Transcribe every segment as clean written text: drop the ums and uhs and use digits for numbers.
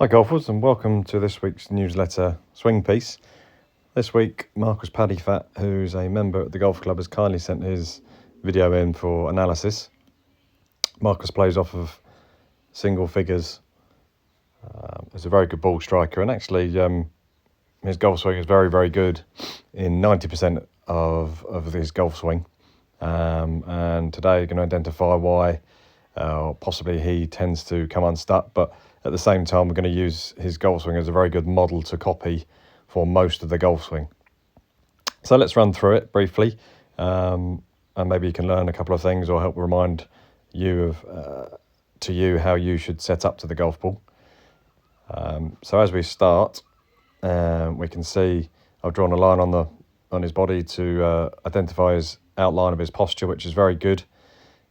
Hi golfers, and welcome to this week's newsletter swing piece. This week Marcus Paddyfat, who's a member at the golf club, has kindly sent his video in for analysis. Marcus plays off of single figures. He's a very good ball striker, and actually his golf swing is very, very good in 90% of his golf swing. And today you're going to identify why possibly he tends to come unstuck, but at the same time we're going to use his golf swing as a very good model to copy for most of the golf swing. So let's run through it briefly, and maybe you can learn a couple of things or help remind you of how you should set up to the golf ball. So as we start, we can see I've drawn a line on his body to identify his outline of his posture, which is very good.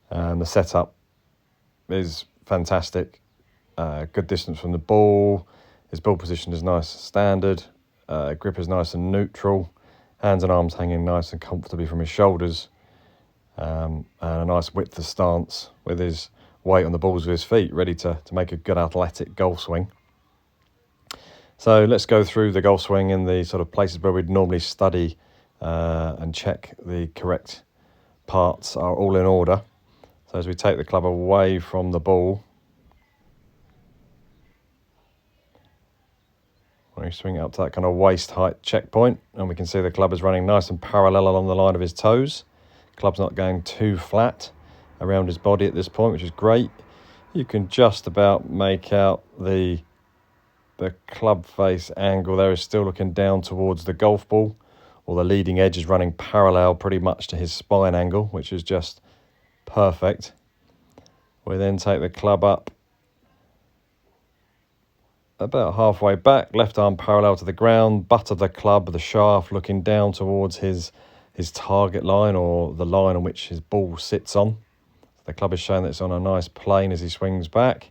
The setup is fantastic. Good distance from the ball. His ball position is nice and standard. Grip is nice and neutral. Hands and arms hanging nice and comfortably from his shoulders. And a nice width of stance with his weight on the balls of his feet, ready to make a good athletic golf swing. So let's go through the golf swing in the sort of places where we'd normally study and check the correct parts are all in order. So as we take the club away from the ball, we swing it up to that kind of waist height checkpoint, and we can see the club is running nice and parallel along the line of his toes. Club's not going too flat around his body at this point, which is great. You can just about make out the club face angle there is still looking down towards the golf ball, or the leading edge is running parallel pretty much to his spine angle, which is just perfect. We then take the club up about halfway back, left arm parallel to the ground, butt of the club, the shaft looking down towards his target line, or the line on which his ball sits on. The club is showing that it's on a nice plane as he swings back.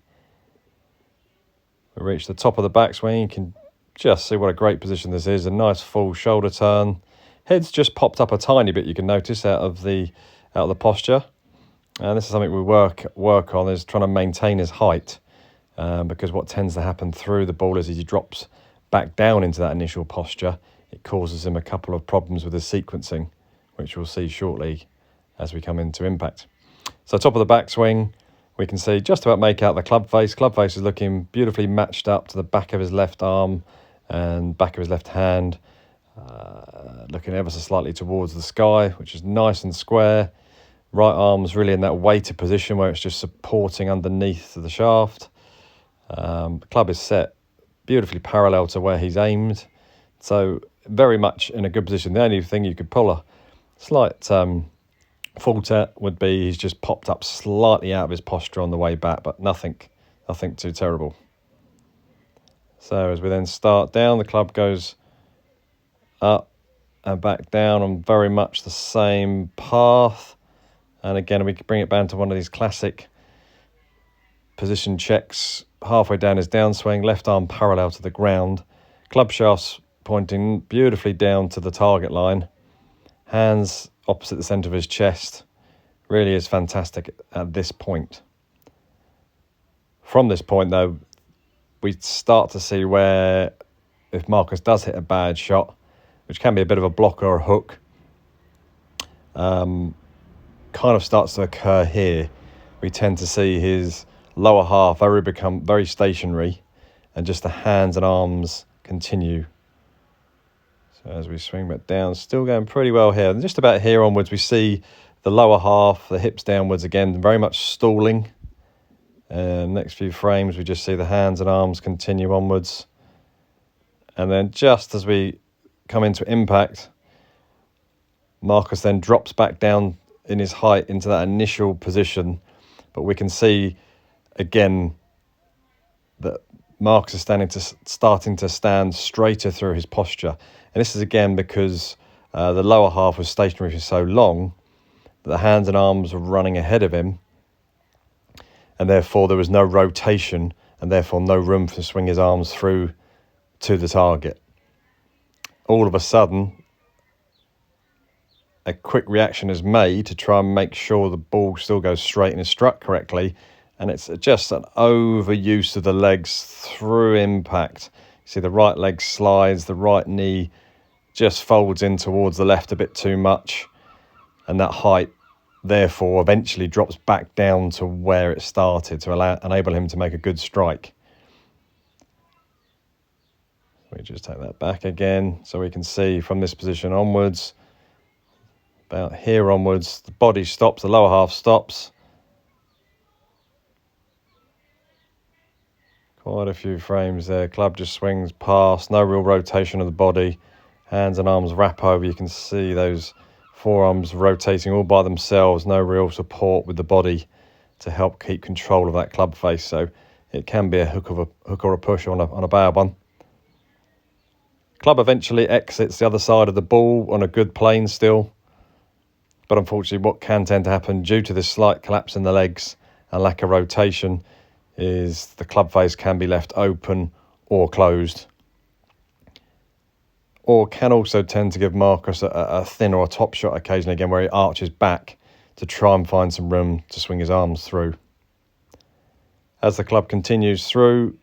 We reach the top of the backswing. You can just see what a great position this is. A nice full shoulder turn. Head's just popped up a tiny bit, you can notice, out of the posture. And this is something we work on, is trying to maintain his height. Because what tends to happen through the ball is as he drops back down into that initial posture, it causes him a couple of problems with his sequencing, which we'll see shortly as we come into impact. So top of the backswing, we can see just about make out the club face. Club face is looking beautifully matched up to the back of his left arm and back of his left hand, looking ever so slightly towards the sky, which is nice and square. Right arm's really in that weighted position where it's just supporting underneath the shaft. The club is set beautifully parallel to where he's aimed, so very much in a good position. The only thing you could pull a slight fault at would be he's just popped up slightly out of his posture on the way back, but nothing too terrible. So as we then start down, the club goes up and back down on very much the same path, and again we can bring it back to one of these classic position checks. Halfway down his downswing, left arm parallel to the ground, club shafts pointing beautifully down to the target line, hands opposite the centre of his chest. Really is fantastic at this point. From this point though, we start to see where, if Marcus does hit a bad shot, which can be a bit of a blocker or a hook, kind of starts to occur here. We tend to see his lower half become very stationary, and just the hands and arms continue. So as we swing back down, still going pretty well here. And just about here onwards, we see the lower half, the hips downwards again, very much stalling. Next few frames, we just see the hands and arms continue onwards. And then just as we come into impact, Marcus then drops back down in his height into that initial position. But we can see again that Marcus is starting to stand straighter through his posture. And this is again because the lower half was stationary for so long that the hands and arms were running ahead of him, and therefore there was no rotation and therefore no room to swing his arms through to the target. All of a sudden, a quick reaction is made to try and make sure the ball still goes straight and is struck correctly, And it's just an overuse of the legs through impact. See, the right leg slides, the right knee just folds in towards the left a bit too much, and that height therefore eventually drops back down to where it started to enable him to make a good strike. We just take that back again so we can see from this position onwards, about here onwards, the body stops, the lower half stops. Quite a few frames there. Club just swings past, no real rotation of the body. Hands and arms wrap over. You can see those forearms rotating all by themselves, no real support with the body to help keep control of that club face. So it can be a hook or a push on a bad one. Club eventually exits the other side of the ball on a good plane still. But unfortunately, what can tend to happen due to this slight collapse in the legs and lack of rotation is the club face can be left open or closed. Or can also tend to give Marcus a thin or a top shot occasionally, again, where he arches back to try and find some room to swing his arms through. As the club continues through,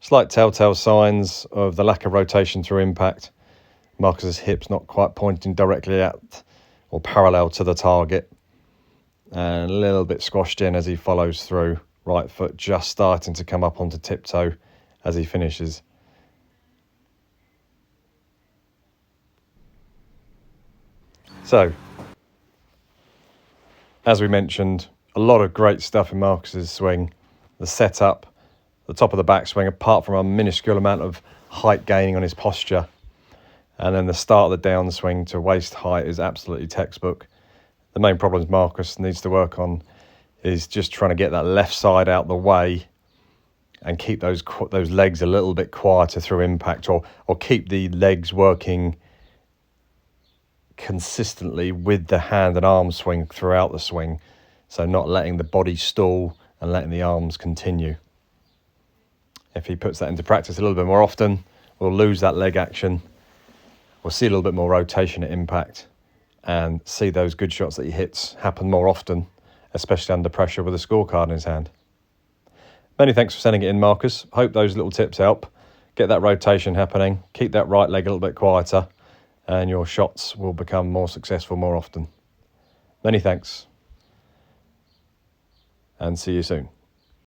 slight telltale signs of the lack of rotation through impact. Marcus's hips not quite pointing directly at or parallel to the target. And a little bit squashed in as he follows through. Right foot just starting to come up onto tiptoe as he finishes. So, as we mentioned, a lot of great stuff in Marcus's swing. The setup, the top of the backswing, apart from a minuscule amount of height gaining on his posture. And then the start of the downswing to waist height is absolutely textbook. The main problems Marcus needs to work on is just trying to get that left side out the way and keep those legs a little bit quieter through impact, or keep the legs working consistently with the hand and arm swing throughout the swing. So not letting the body stall and letting the arms continue. If he puts that into practice a little bit more often, we'll lose that leg action. We'll see a little bit more rotation at impact and see those good shots that he hits happen more often, especially under pressure with a scorecard in his hand. Many thanks for sending it in, Marcus. Hope those little tips help. Get that rotation happening, keep that right leg a little bit quieter, and your shots will become more successful more often. Many thanks, and see you soon.